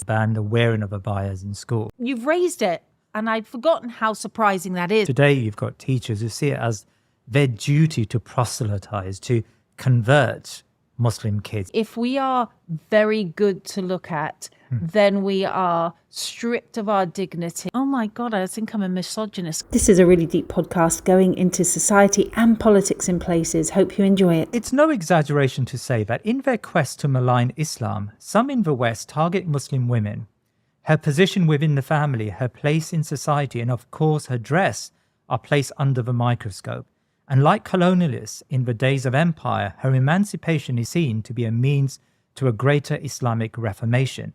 ban the wearing of abayas in school. You've raised it, and I'd forgotten how surprising that is. Today, you've got teachers who see it as their duty to proselytize, to convert Muslim kids. If we are very good to look at, then we are stripped of our dignity. Oh my God, I think I'm a misogynist. This is a really deep podcast going into society and politics in places. Hope you enjoy it. It's no exaggeration to say that in their quest to malign Islam, some in the West target Muslim women. Her position within the family, her place in society, and of course her dress are placed under the microscope. And like colonialists in the days of empire, her emancipation is seen to be a means to a greater Islamic reformation.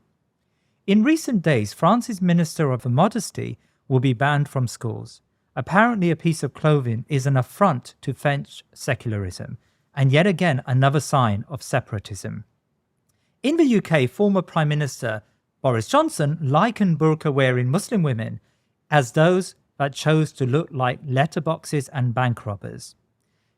In recent days, France's Minister of Modesty will be banned from schools. Apparently, a piece of clothing is an affront to French secularism, and yet again another sign of separatism. In the UK, former Prime Minister Boris Johnson likened burqa-wearing Muslim women as those that chose to look like letterboxes and bank robbers.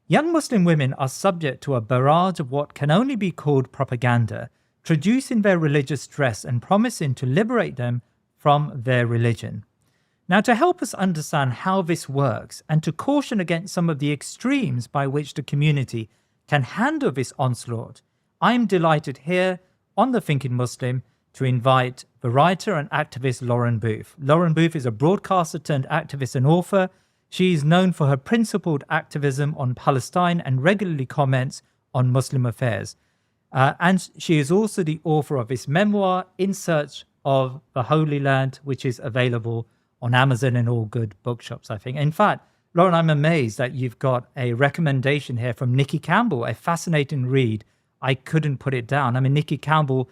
Young Muslim women are subject to a barrage of what can only be called propaganda, traducing their religious dress and promising to liberate them from their religion. Now, to help us understand how this works and to caution against some of the extremes by which the community can handle this onslaught, I am delighted here on The Thinking Muslim to invite the writer and activist Lauren Booth. Lauren Booth is a broadcaster turned activist and author. She is known for her principled activism on Palestine and regularly comments on Muslim affairs. And she is also the author of his memoir, In Search of the Holy Land, which is available on Amazon and all good bookshops, I think. In fact, Lauren, I'm amazed that you've got a recommendation here from Nikki Campbell, a fascinating read. I couldn't put it down. I mean, Nikki Campbell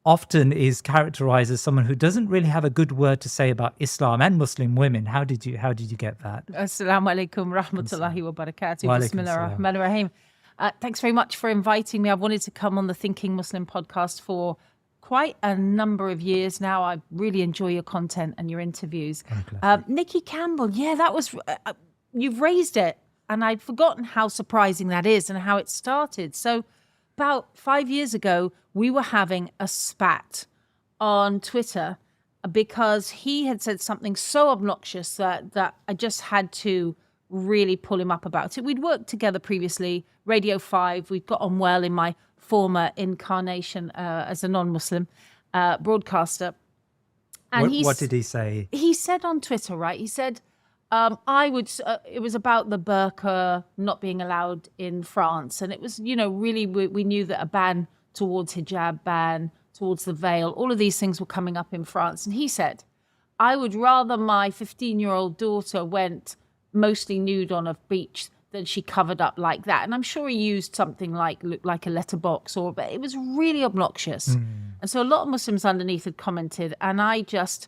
often is characterized as someone who doesn't really have a good word to say about Islam and Muslim women. How did you get that? Assalamu alaikum rahmatullahi wa barakatuh. Wa alaikum Bismillah salam. ar-Rahman ar-Rahim. Thanks very much for inviting me. I've wanted to come on the Thinking Muslim podcast for quite a number of years now. I really enjoy your content and your interviews. Nikki Campbell, yeah, that was, you've raised it, and I'd forgotten how surprising that is and how it started. So about 5 years ago, we were having a spat on Twitter because he had said something so obnoxious that I just had to really pull him up about it. We'd worked together previously, Radio 5. We'd got on well in my former incarnation as a non-Muslim broadcaster. And what did he say? He said on Twitter, right? He said, it was about the burqa not being allowed in France. And it was, really, we knew that a ban towards hijab, ban towards the veil, all of these things were coming up in France. And he said, I would rather my 15-year-old daughter went mostly nude on a beach than she covered up like that. And I'm sure he used something looked like a letterbox, but it was really obnoxious. And so a lot of Muslims underneath had commented, and I just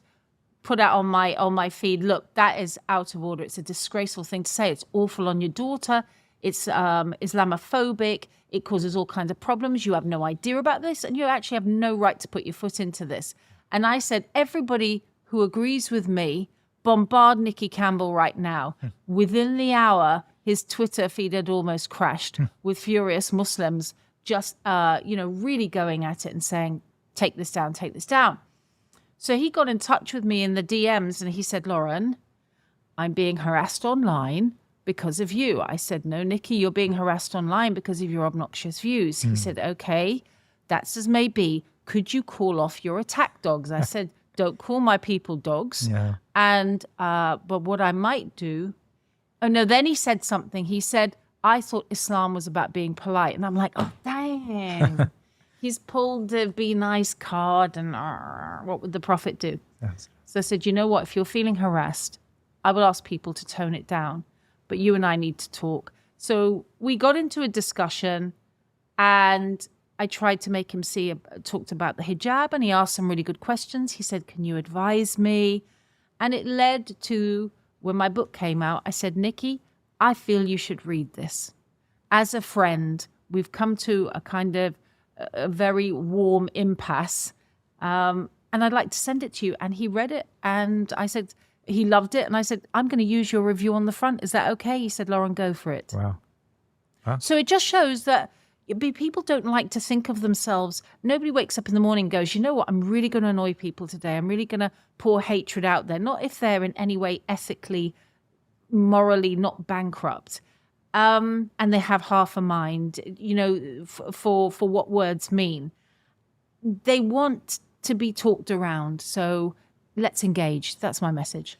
put out on my feed, look, that is out of order. It's a disgraceful thing to say. It's awful on your daughter. It's Islamophobic. It causes all kinds of problems. You have no idea about this, and you actually have no right to put your foot into this. And I said, everybody who agrees with me, bombard Nikki Campbell right now. Within the hour, his Twitter feed had almost crashed with furious Muslims just, really going at it and saying, take this down, take this down. So he got in touch with me in the DMs and he said, Lauren, I'm being harassed online because of you. I said, no, Nikki, you're being harassed online because of your obnoxious views. He said, okay, that's as may be. Could you call off your attack dogs? I said, don't call my people dogs. Yeah. And, but what I might do, then he said something. He said, I thought Islam was about being polite. And I'm like, oh, dang. He's pulled the be nice card and what would the Prophet do? Yes. So I said, you know what? If you're feeling harassed, I will ask people to tone it down. But you and I need to talk. So we got into a discussion and I tried to make him talked about the hijab, and he asked some really good questions. He said, can you advise me? And it led to when my book came out, I said, Nikki, I feel you should read this. As a friend, we've come to a kind of a very warm impasse. And I'd like to send it to you. And he read it and I said, he loved it. And I said, I'm going to use your review on the front. Is that okay? He said, Lauren, go for it. Wow. So it just shows that, People don't like to think of themselves. Nobody wakes up in the morning and goes, you know what, I'm really going to annoy people today. I'm really going to pour hatred out there. Not if they're in any way ethically, morally not bankrupt. And they have half a mind, for what words mean. They want to be talked around. So let's engage. That's my message.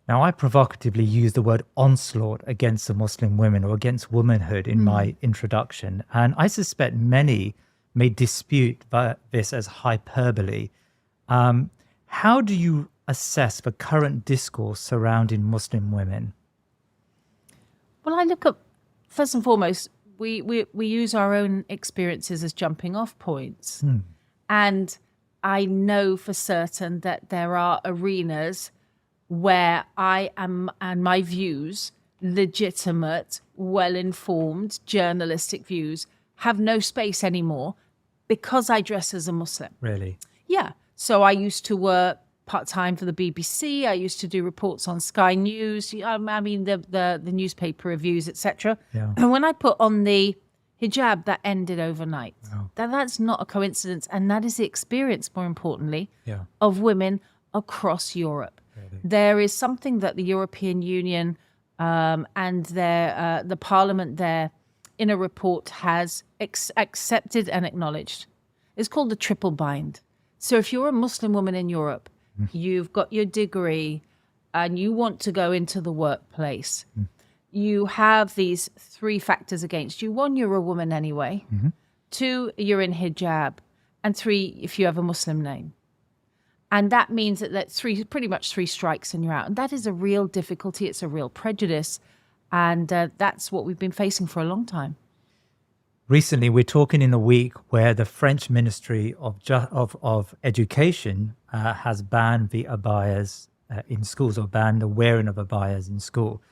Now, I provocatively used the word onslaught against the Muslim women or against womanhood in my introduction. And I suspect many may dispute this as hyperbole. How do you assess the current discourse surrounding Muslim women? Well, I look at, first and foremost, we use our own experiences as jumping off points. And I know for certain that there are arenas where I am, and my views, legitimate, well-informed, journalistic views, have no space anymore because I dress as a Muslim. Really? Yeah. So I used to work part-time for the BBC. I used to do reports on Sky News. I mean, the newspaper reviews, etc. Yeah. And when I put on the hijab, that ended overnight. Wow. That's not a coincidence. And that is the experience, more importantly, Yeah. of women across Europe. Really? There is something that the European Union and the Parliament there in a report has accepted and acknowledged. It's called the triple bind. So if you're a Muslim woman in Europe, you've got your degree and you want to go into the workplace, you have these three factors against you. One, you're a woman anyway. Two, you're in hijab. And three, if you have a Muslim name. And that means that that's pretty much three strikes and you're out. And that is a real difficulty. It's a real prejudice. And that's what we've been facing for a long time. Recently, we're talking in a week where the French Ministry of Education has banned the abayas in schools, or banned the wearing of abayas in school.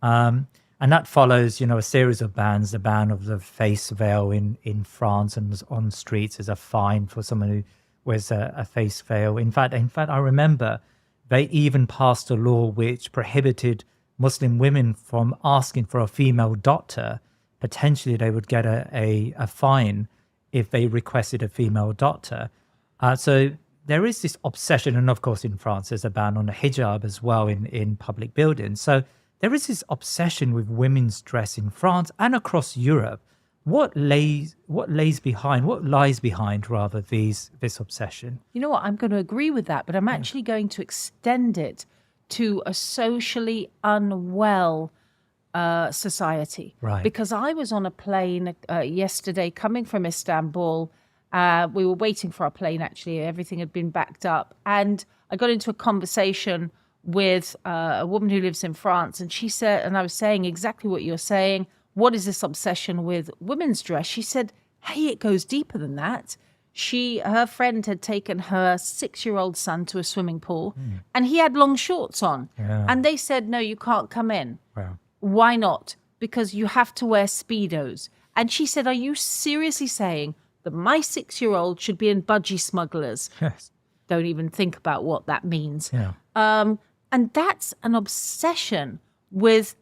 And that follows, a series of bans. The ban of the face veil in France and on streets is a fine for someone who wears a face veil. In fact, I remember they even passed a law which prohibited Muslim women from asking for a female doctor. Potentially, they would get a fine if they requested a female doctor. So there is this obsession, and of course in France there's a ban on the hijab as well in public buildings. So there is this obsession with women's dress in France and across Europe. What lies behind this obsession? You know what? I'm going to agree with that, but I'm actually going to extend it to a socially unwell society. Right. Because I was on a plane yesterday coming from Istanbul. We were waiting for our plane, actually. Everything had been backed up. And I got into a conversation with a woman who lives in France. And she said, and I was saying exactly what you're saying. What is this obsession with women's dress? She said, hey, it goes deeper than that. Her friend had taken her 6-year-old son to a swimming pool and he had long shorts on. Yeah. And they said, no, you can't come in. Wow. Why not? Because you have to wear Speedos. And she said, are you seriously saying that my 6-year-old should be in budgie smugglers? Yes. Don't even think about what that means. Yeah. And that's an obsession with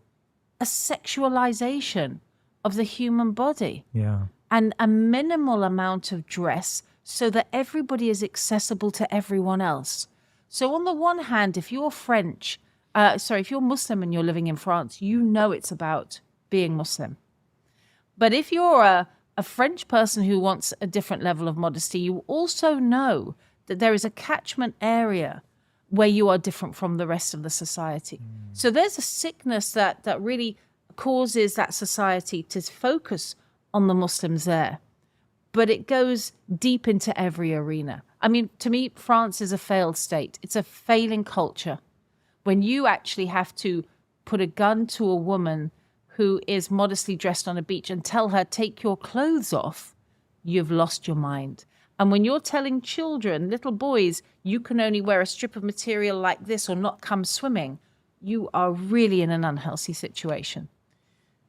a sexualization of the human body. Yeah. And a minimal amount of dress so that everybody is accessible to everyone else. So on the one hand, if you're if you're Muslim and you're living in France, you know it's about being Muslim. But if you're a French person who wants a different level of modesty, you also know that there is a catchment area where you are different from the rest of the society. So there's a sickness that really causes that society to focus on the Muslims there. But it goes deep into every arena. I mean, to me, France is a failed state. It's a failing culture. When you actually have to put a gun to a woman who is modestly dressed on a beach and tell her, take your clothes off, you've lost your mind. And when you're telling children, little boys, you can only wear a strip of material like this or not come swimming, you are really in an unhealthy situation.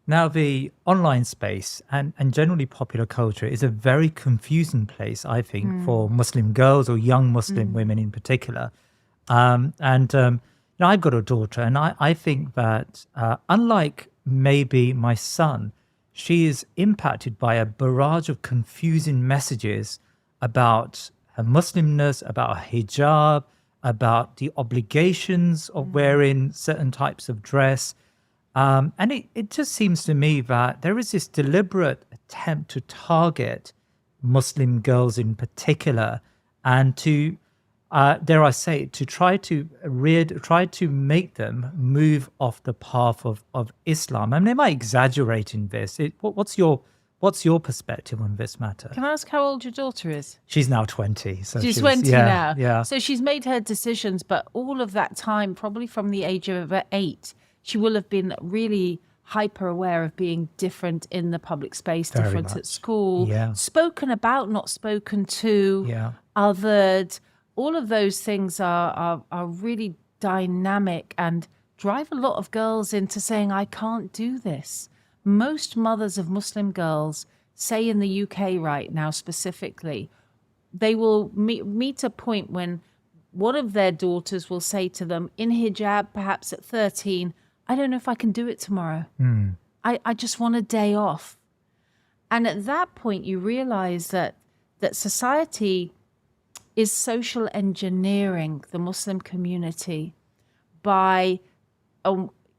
Now, the online space and generally popular culture is a very confusing place, I think, for Muslim girls or young Muslim women in particular. I've got a daughter, and I think that unlike maybe my son, she is impacted by a barrage of confusing messages about her Muslimness, about her hijab, about the obligations of wearing certain types of dress. And it just seems to me that there is this deliberate attempt to target Muslim girls in particular and to, dare I say, to try to make them move off the path of Islam. I mean, am I exaggerating this? What's your perspective on this matter? Can I ask how old your daughter is? She's now 20. So She's 20 now. Yeah. So she's made her decisions, but all of that time, probably from the age of about 8, she will have been really hyper aware of being different in the public space, Very different much. at school, Yeah. spoken about, not spoken to, Yeah. othered. All of those things are really dynamic and drive a lot of girls into saying, I can't do this. Most mothers of Muslim girls, say in the UK right now specifically, they will meet a point when one of their daughters will say to them in hijab, perhaps at 13, I don't know if I can do it tomorrow. I just want a day off. And at that point, you realize that society is social engineering the Muslim community by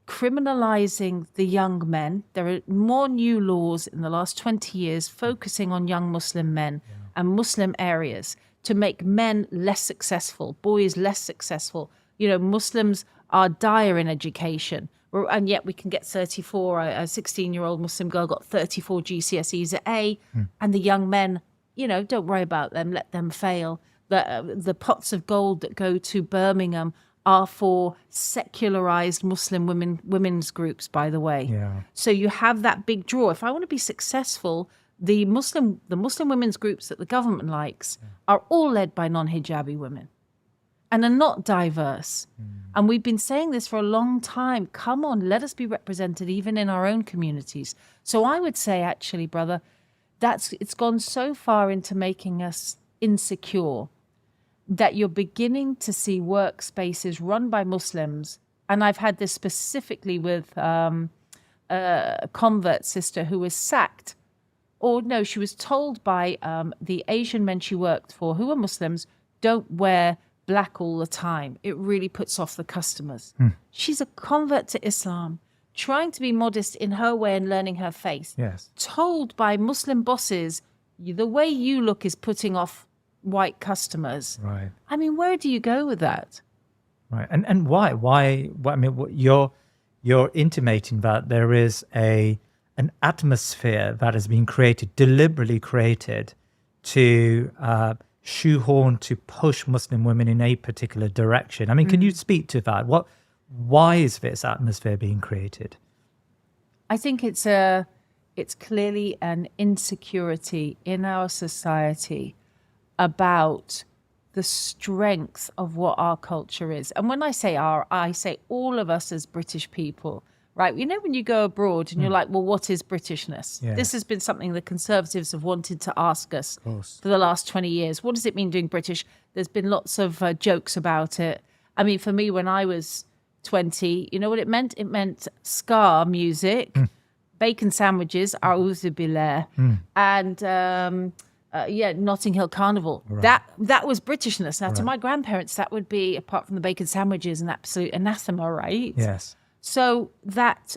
criminalizing the young men. There are more new laws in the last 20 years focusing on young Muslim men and Muslim areas to make men less successful, boys less successful. You know, Muslims are dire in education, and yet we can get 34. A 16-year-old Muslim girl got 34 GCSEs at A, and the young men, you know, don't worry about them, let them fail. The pots of gold that go to Birmingham are for secularized Muslim women's groups, by the way. Yeah. So you have that big draw. If I want to be successful, the Muslim women's groups that the government likes are all led by non-hijabi women and are not diverse. And we've been saying this for a long time. Come on, let us be represented even in our own communities. So I would say, actually, brother, it's gone so far into making us insecure that you're beginning to see workspaces run by Muslims. And I've had this specifically with a convert sister who was sacked. Or no, she was told by the Asian men she worked for, who are Muslims, don't wear black all the time. It really puts off the customers. She's a convert to Islam, trying to be modest in her way and learning her faith. Yes. Told by Muslim bosses, the way you look is putting off white customers. Right. I mean, where do you go with that? Right. And why? I mean, you're intimating that there is an atmosphere that has been deliberately created to shoehorn, to push Muslim women in a particular direction. I mean, can you speak to that? Why is this atmosphere being created? I think it's clearly an insecurity in our society about the strength of what our culture is. And when I say our, I say all of us as British people, right? You know, when you go abroad and you're like, well, what is Britishness? Yeah. This has been something the Conservatives have wanted to ask us for the last 20 years. What does it mean doing British? There's been lots of jokes about it. I mean, for me, when I was 20, you know what it meant? It meant ska music, bacon sandwiches, a'udhu billah, and Notting Hill Carnival. Right. That was Britishness. Now, to my grandparents, that would be, apart from the bacon sandwiches, an absolute anathema, right? Yes. So that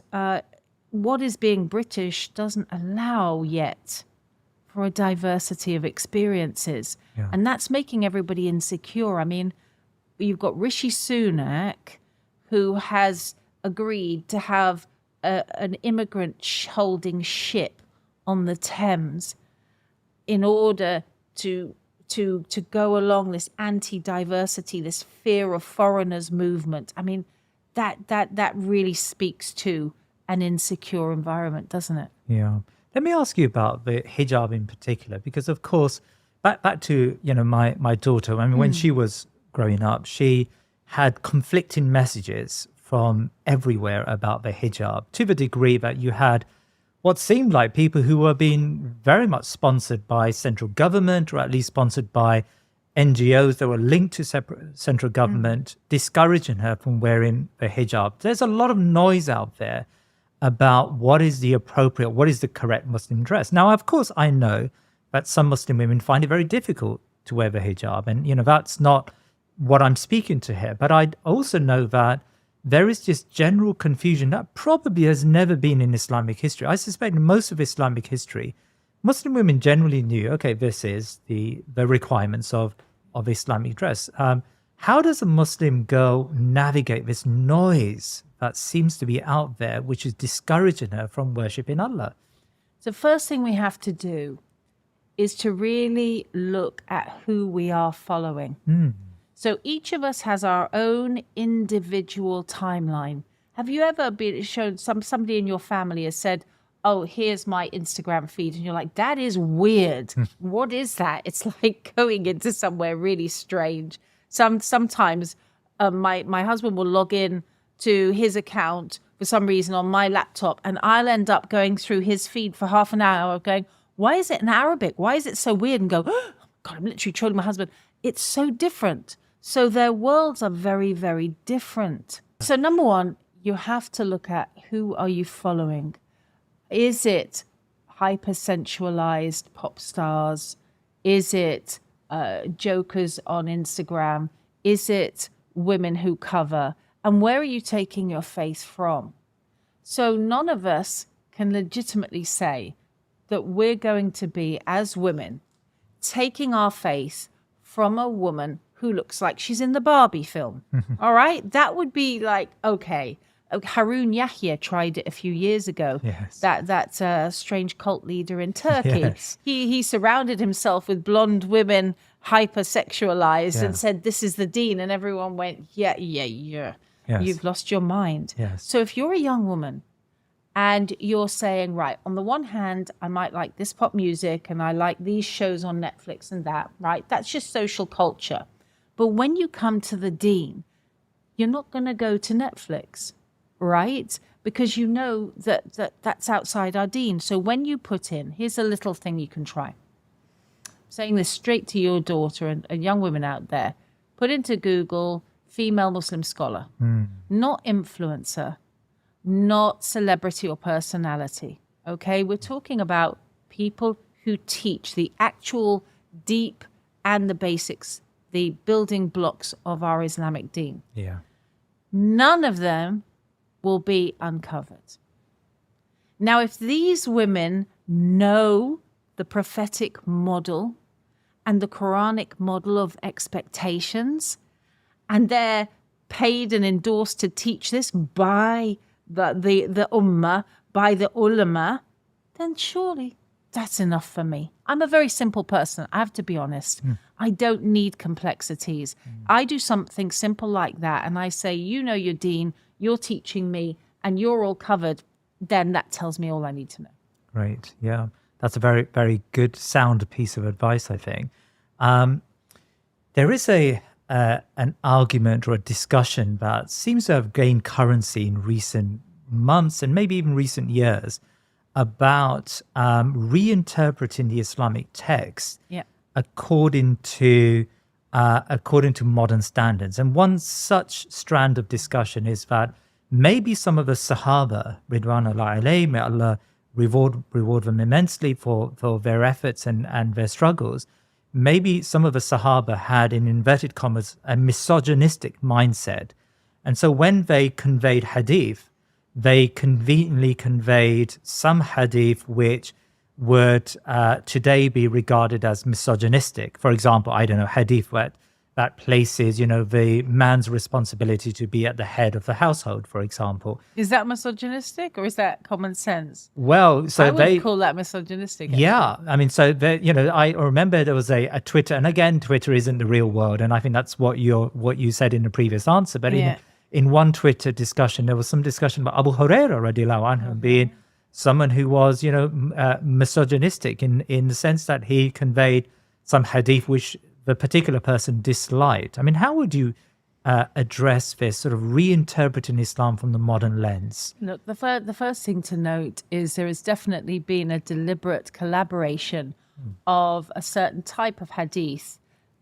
what is being British doesn't allow yet for a diversity of experiences. Yeah. And that's making everybody insecure. I mean, you've got Rishi Sunak, who has agreed to have an immigrant holding ship on the Thames in order to go along this anti-diversity, this fear of foreigners movement. I mean, that really speaks to an insecure environment, doesn't it? Yeah. Let me ask you about the hijab in particular, because of course, back to, you know, my daughter, I mean, when she was growing up, she had conflicting messages from everywhere about the hijab, to the degree that you had what seemed like people who were being very much sponsored by central government, or at least sponsored by NGOs that were linked to central government, discouraging her from wearing the hijab. There's a lot of noise out there about what is the appropriate, what is the correct Muslim dress. Now, of course, I know that some Muslim women find it very difficult to wear the hijab. And, that's not what I'm speaking to here. But I also know that there is just general confusion that probably has never been in Islamic history. I suspect in most of Islamic history, Muslim women generally knew, okay, this is the requirements of Islamic dress. How does a Muslim girl navigate this noise that seems to be out there, which is discouraging her from worshipping Allah? The first thing we have to do is to really look at who we are following. So each of us has our own individual timeline. Have you ever been shown somebody in your family has said, oh, here's my Instagram feed. And you're like, that is weird. What is that? It's like going into somewhere really strange. Sometimes my husband will log in to his account for some reason on my laptop, and I'll end up going through his feed for half an hour going, why is it in Arabic? Why is it so weird? And go, oh, God, I'm literally trolling my husband. It's so different. So their worlds are very, very different. So number one, you have to look at who are you following? Is it hypersexualized pop stars? Is it jokers on Instagram? Is it women who cover? And where are you taking your faith from? So none of us can legitimately say that we're going to be, as women, taking our faith from a woman who looks like she's in the Barbie film. All right? That would be like, okay. Harun Yahya tried it a few years ago. Yes. That strange cult leader in Turkey. Yes. He surrounded himself with blonde women, hypersexualized, and said, this is the deen. And everyone went, yeah. Yes. You've lost your mind. Yes. So if you're a young woman and you're saying, right, on the one hand, I might like this pop music and I like these shows on Netflix and that, right? That's just social culture. But when you come to the deen, you're not going to go to Netflix, right? Because you know that's outside our deen. So when you put in, here's a little thing you can try. I'm saying this straight to your daughter and young women out there. Put into Google, female Muslim scholar, not influencer, not celebrity or personality. Okay, we're talking about people who teach the actual deep and the basics, the building blocks of our Islamic deen. Yeah. None of them will be uncovered. Now, if these women know the prophetic model and the Quranic model of expectations, and they're paid and endorsed to teach this by the ummah, by the ulama, then surely that's enough for me. I'm a very simple person, I have to be honest. I don't need complexities. I do something simple like that, and I say, you know your deen, you're teaching me, and you're all covered, then that tells me all I need to know. Great. Yeah. That's a very, very good, sound piece of advice, I think. There is an argument or a discussion that seems to have gained currency in recent months and maybe even recent years about reinterpreting the Islamic text according to modern standards. And one such strand of discussion is that maybe some of the Sahaba, Ridwanullah alayhim, may Allah reward them immensely for their efforts and their struggles, maybe some of the Sahaba had, in inverted commas, a misogynistic mindset. And so when they conveyed hadith, they conveniently conveyed some hadith which would today be regarded as misogynistic. For example, I don't know, hadith that places, the man's responsibility to be at the head of the household, for example. Is that misogynistic or is that common sense? Well, so I would call that misogynistic. Actually. Yeah, I mean, so I remember there was a Twitter, and again, Twitter isn't the real world, and I think that's what you said in the previous answer. But in one Twitter discussion, there was some discussion about Abu Hurairah radiallahu anhu being someone who was, misogynistic in the sense that he conveyed some hadith which the particular person disliked. I mean, how would you address this sort of reinterpreting Islam from the modern lens? Look, the first thing to note is there has definitely been a deliberate collaboration of a certain type of hadith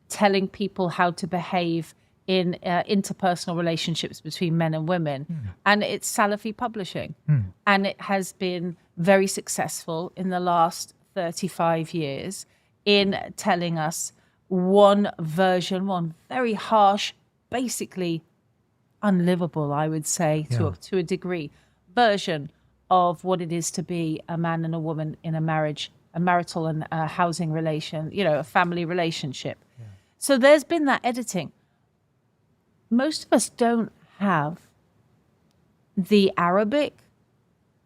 telling people how to behave in interpersonal relationships between men and women. And it's Salafi publishing. And it has been very successful in the last 35 years in telling us one version, one very harsh, basically unlivable, I would say, to a degree, version of what it is to be a man and a woman in a marriage, a marital and a housing relation, a family relationship. So there's been that editing. Most of us don't have the Arabic,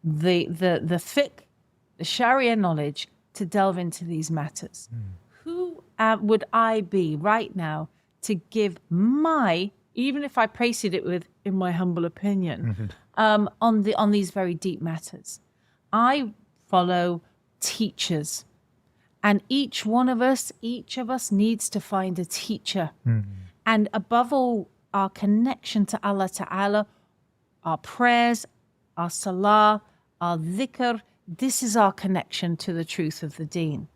the fiqh, the Sharia knowledge to delve into these matters. Who would I be right now to give my, even if I precede it with, in my humble opinion, on these very deep matters? I follow teachers, and each of us needs to find a teacher. And above all, our connection to Allah Ta'ala, our prayers, our salah, our dhikr, this is our connection to the truth of the deen.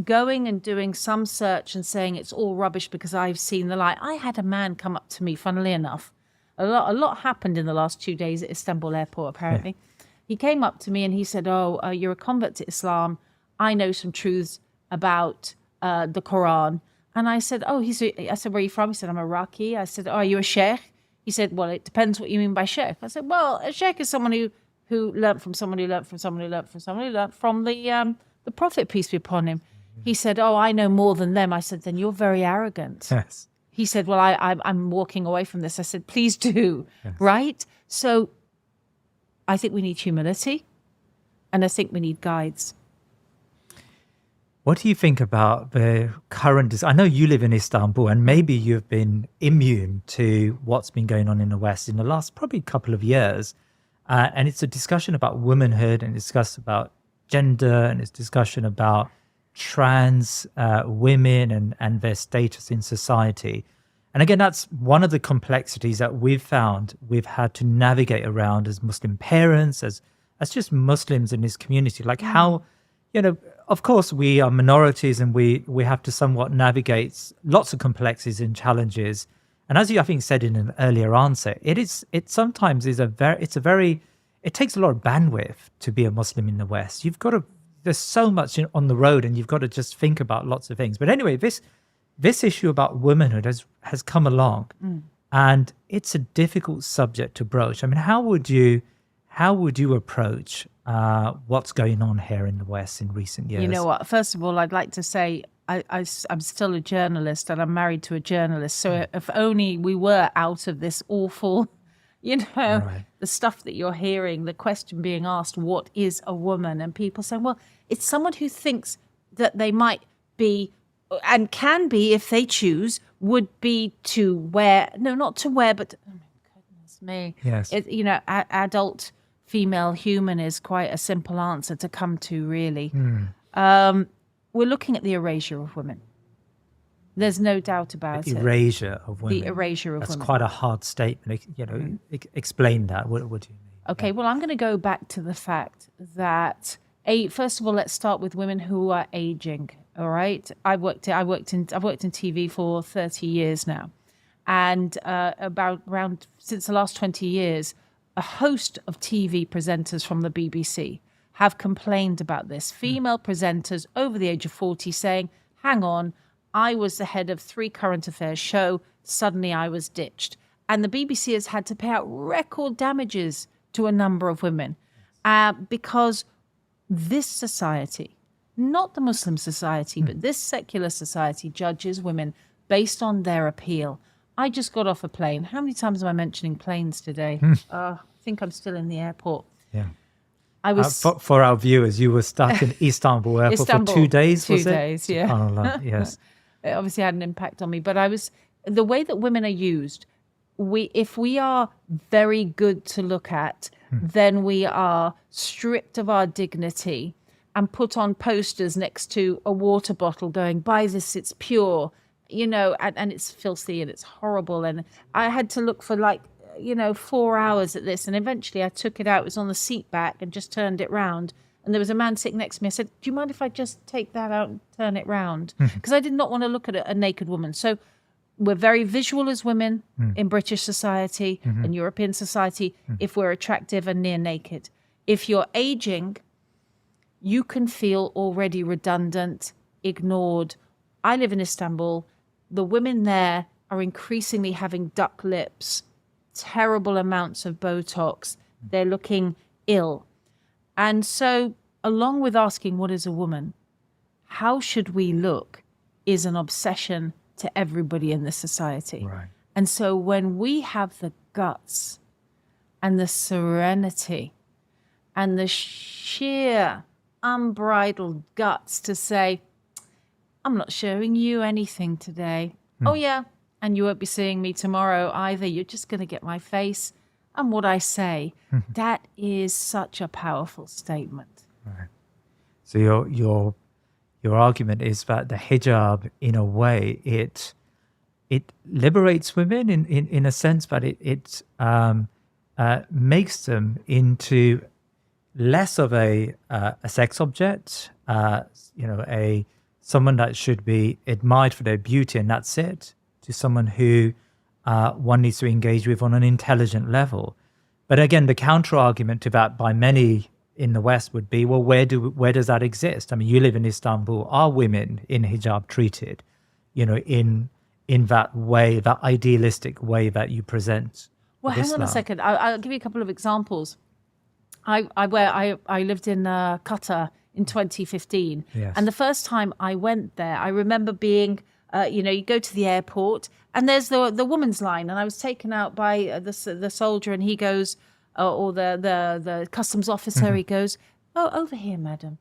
Going and doing some search and saying it's all rubbish because I've seen the light. I had a man come up to me, funnily enough. A lot happened in the last 2 days at Istanbul airport, apparently. He came up to me and he said, you're a convert to Islam. I know some truths about the Quran. And I said, I said, where are you from? He said, I'm Iraqi. I said, are you a sheikh? He said, well, it depends what you mean by sheikh. I said, well, a sheikh is someone who learnt from someone who learnt from someone who learnt from someone who learnt from the Prophet, peace be upon him. He said, I know more than them. I said, then you're very arrogant. Yes. He said, well, I'm walking away from this. I said, please do. Yes. Right? So I think we need humility, and I think we need guides. What do you think about the current... I know you live in Istanbul, and maybe you've been immune to what's been going on in the West in the last probably couple of years. And it's a discussion about womanhood, and it's discussion about gender, and it's discussion about trans women and their status in society. And again, that's one of the complexities that we've had to navigate around as Muslim parents, as just Muslims in this community. Like how, of course, we are minorities, and we have to somewhat navigate lots of complexities and challenges. And as you, I think, said in an earlier answer, it takes a lot of bandwidth to be a Muslim in the West. There's so much on the road, and you've got to just think about lots of things. But anyway, this issue about womanhood has come along, and it's a difficult subject to broach. I mean, how would you approach what's going on here in the West in recent years? You know what? First of all, I'd like to say I'm still a journalist, and I'm married to a journalist. So if only we were out of this awful, the stuff that you're hearing, the question being asked, what is a woman? And people saying, well, it's someone who thinks that they might be and can be, if they choose, would be to wear, no, not to wear, but, oh my goodness me. Yes. Adult female human is quite a simple answer to come to, really. We're looking at the erasure of women. There's no doubt about it. The erasure of women. The erasure of women. That's quite a hard statement. Explain that. What do you mean? Okay, well, I'm going to go back to the fact that, first of all, let's start with women who are aging. All right, I've worked in TV for 30 years now, and since the last 20 years, a host of TV presenters from the BBC have complained about this. Female presenters over the age of 40 saying, "Hang on, I was the head of 3 current affairs show. Suddenly, I was ditched," and the BBC has had to pay out record damages to a number of women because this society, not the Muslim society, but this secular society, judges women based on their appeal. I just got off a plane. How many times am I mentioning planes today? I think I'm still in the airport. Yeah. I was for our viewers, you were stuck in Istanbul airport for 2 days, was it? 2 days, yeah. SubhanAllah, yes. It obviously had an impact on me, but the way that women are used, if we are very good to look at, then we are stripped of our dignity and put on posters next to a water bottle going, "Buy this, it's pure," and it's filthy and it's horrible. And I had to look for 4 hours at this, and eventually I took it out. It was on the seat back, and just turned it round. And there was a man sitting next to me. I said, "Do you mind if I just take that out and turn it round?" Because I did not want to look at a naked woman. So we're very visual as women in British society and European society if we're attractive and near naked. If you're aging, you can feel already redundant, ignored. I live in Istanbul. The women there are increasingly having duck lips, terrible amounts of Botox. They're looking ill. And so, along with asking what is a woman, how should we look is an obsession to everybody in the society. Right. And so when we have the guts and the serenity and the sheer unbridled guts to say, I'm not showing you anything today. Oh, yeah. And you won't be seeing me tomorrow either. You're just going to get my face and what I say. That is such a powerful statement. Right. So your argument is that the hijab, in a way, it liberates women in a sense, but it makes them into less of a sex object, someone that should be admired for their beauty, and that's it, to someone who one needs to engage with on an intelligent level. But again, the counter argument to that by many in the West would be, well, where does that exist? I mean, you live in Istanbul. Are women in hijab treated, in that way, that idealistic way that you present? Well, hang on a second. I'll give you a couple of examples. I lived in Qatar in 2015, Yes. and the first time I went there, I remember being, you go to the airport, and there's the woman's line, and I was taken out by the soldier, and he goes, or the customs officer, he goes, oh, over here, madam.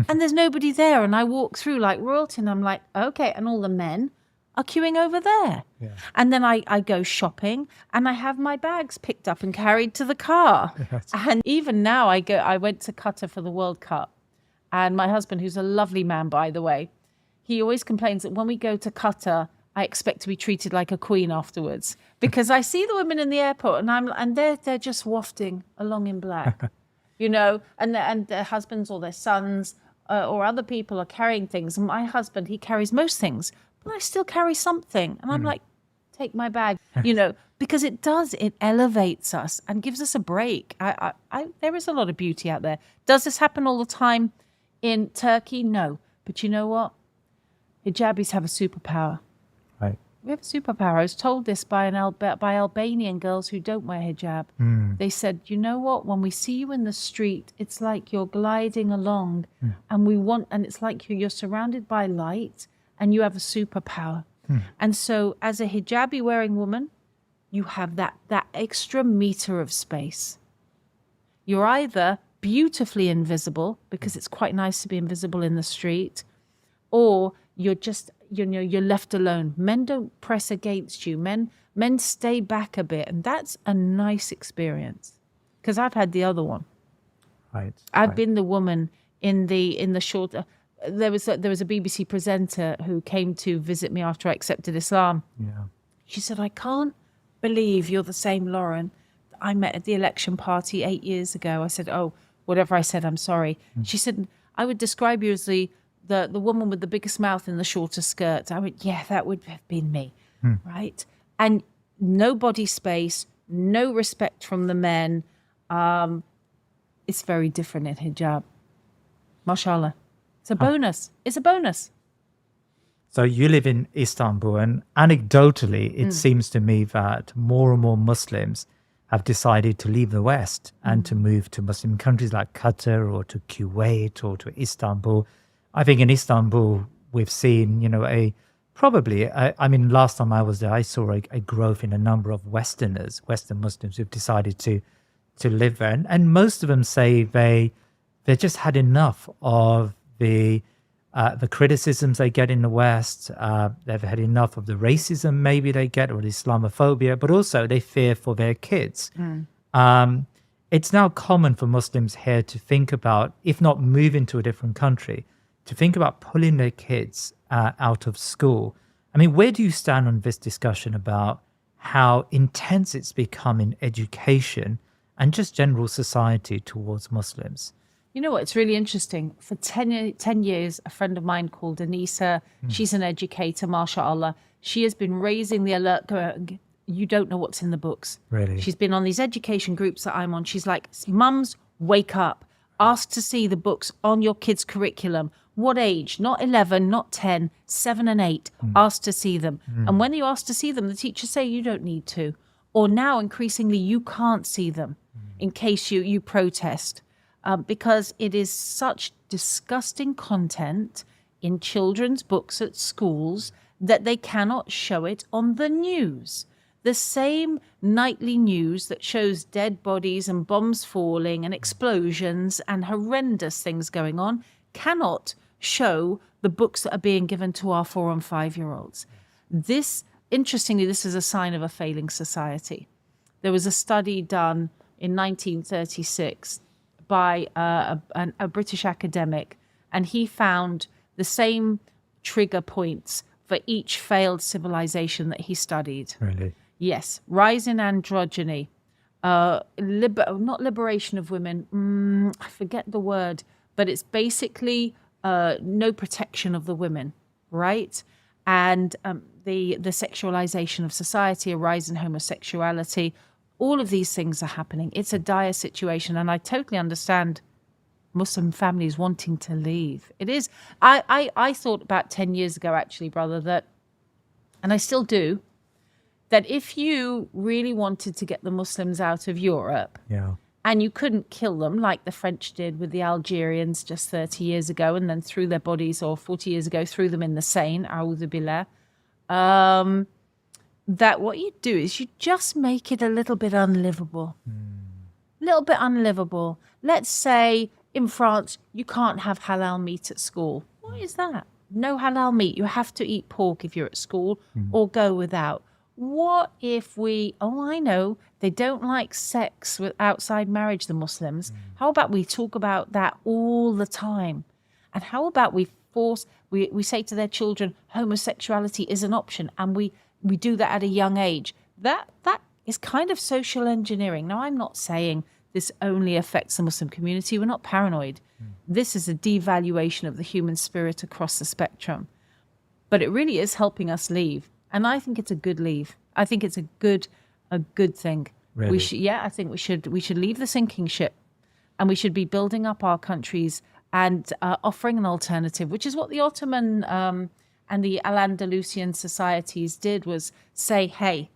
And there's nobody there, and I walk through like royalty, and I'm like, okay, and all the men are queuing over there. Yeah. And then I go shopping, and I have my bags picked up and carried to the car. And even now I went to Qatar for the World Cup, and my husband, who's a lovely man, by the way, he always complains that when we go to Qatar, I expect to be treated like a queen afterwards, because I see the women in the airport and they're just wafting along in black, and their husbands or their sons or other people are carrying things. And my husband, he carries most things, but I still carry something. And I'm like, take my bag, because it elevates us and gives us a break. There is a lot of beauty out there. Does this happen all the time in Turkey? No. But you know what? Hijabis have a superpower. Right. We have a superpower. I was told this by Albanian girls who don't wear hijab. They said, you know what? When we see you in the street, it's like you're gliding along, and it's like you're surrounded by light, and you have a superpower. And so, as a hijabi wearing woman, you have that extra meter of space. You're either beautifully invisible, because it's quite nice to be invisible in the street, or you're just, you're left alone. Men don't press against you. Men stay back a bit, and that's a nice experience. Because I've had the other one. Right. I've been the woman in the short. There was a BBC presenter who came to visit me after I accepted Islam. Yeah. She said, "I can't believe you're the same Lauren I met at the election party 8 years ago." I said, "Oh, whatever I said, I'm sorry." She said, "I would describe you as the woman with the biggest mouth in the shorter skirt." I went, "Yeah, that would have been me." Right? And no body space, no respect from the men. It's very different in hijab. Mashallah. It's a bonus. It's a bonus. So you live in Istanbul, and anecdotally, it seems to me that more and more Muslims have decided to leave the West and to move to Muslim countries like Qatar or to Kuwait or to Istanbul. I think in Istanbul, we've seen, last time I was there, I saw a growth in a number of Western Muslims who've decided to live there. And most of them say they just had enough of the criticisms they get in the West. They've had enough of the racism maybe they get, or the Islamophobia, but also they fear for their kids. It's now common for Muslims here to think about, if not moving to a different country, to think about pulling their kids out of school. I mean, where do you stand on this discussion about how intense it's become in education and just general society towards Muslims? You know what? It's really interesting. For 10 years, a friend of mine called Anisa, she's an educator, mashallah. She has been raising the alert, going, you don't know what's in the books. Really? She's been on these education groups that I'm on. She's like, mums, wake up. Ask to see the books on your kids' curriculum. What age? Not 11, not 10, 7 and 8. Ask to see them. And when you ask to see them, the teachers say you don't need to. Or now, increasingly, you can't see them in case you protest. Because it is such disgusting content in children's books at schools that they cannot show it on the news. The same nightly news that shows dead bodies and bombs falling and explosions and horrendous things going on cannot show the books that are being given to our 4 and 5-year-olds. This, interestingly, this is a sign of a failing society. There was a study done in 1936 by a British academic, and he found the same trigger points for each failed civilization that he studied. Really? Yes, rise in androgyny, not liberation of women, I forget the word, but it's basically no protection of the women, right? And the sexualization of society, a rise in homosexuality, all of these things are happening. It's a dire situation, and I totally understand Muslim families wanting to leave. It is. I thought about 10 years ago, actually, brother, that, and I still do, that if you really wanted to get the Muslims out of Europe, and you couldn't kill them like the French did with the Algerians just 30 years ago, and then threw their bodies, or 40 years ago, threw them in the Seine, a'udhu billah, that what you do is you just make it a little bit unlivable. Little bit unlivable. Let's say in France, you can't have halal meat at school. Why is that? No halal meat. You have to eat pork if you're at school, or go without. What if we, I know, they don't like sex with outside marriage, the Muslims. How about we talk about that all the time? And how about we say to their children, homosexuality is an option, and we do that at a young age. That is kind of social engineering. Now, I'm not saying this only affects the Muslim community. We're not paranoid. This is a devaluation of the human spirit across the spectrum. But it really is helping us leave. And I think it's a good leave. I think it's a good thing. Really? I think we should leave the sinking ship, and we should be building up our countries and offering an alternative, which is what the Ottoman and the Al-Andalusian societies did, was say, hey,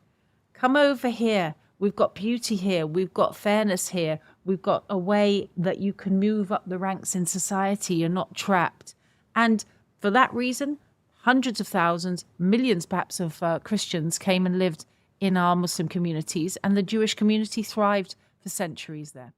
come over here. We've got beauty here. We've got fairness here. We've got a way that you can move up the ranks in society. You're not trapped. And for that reason, hundreds of thousands, millions perhaps of Christians came and lived in our Muslim communities, and the Jewish community thrived for centuries there.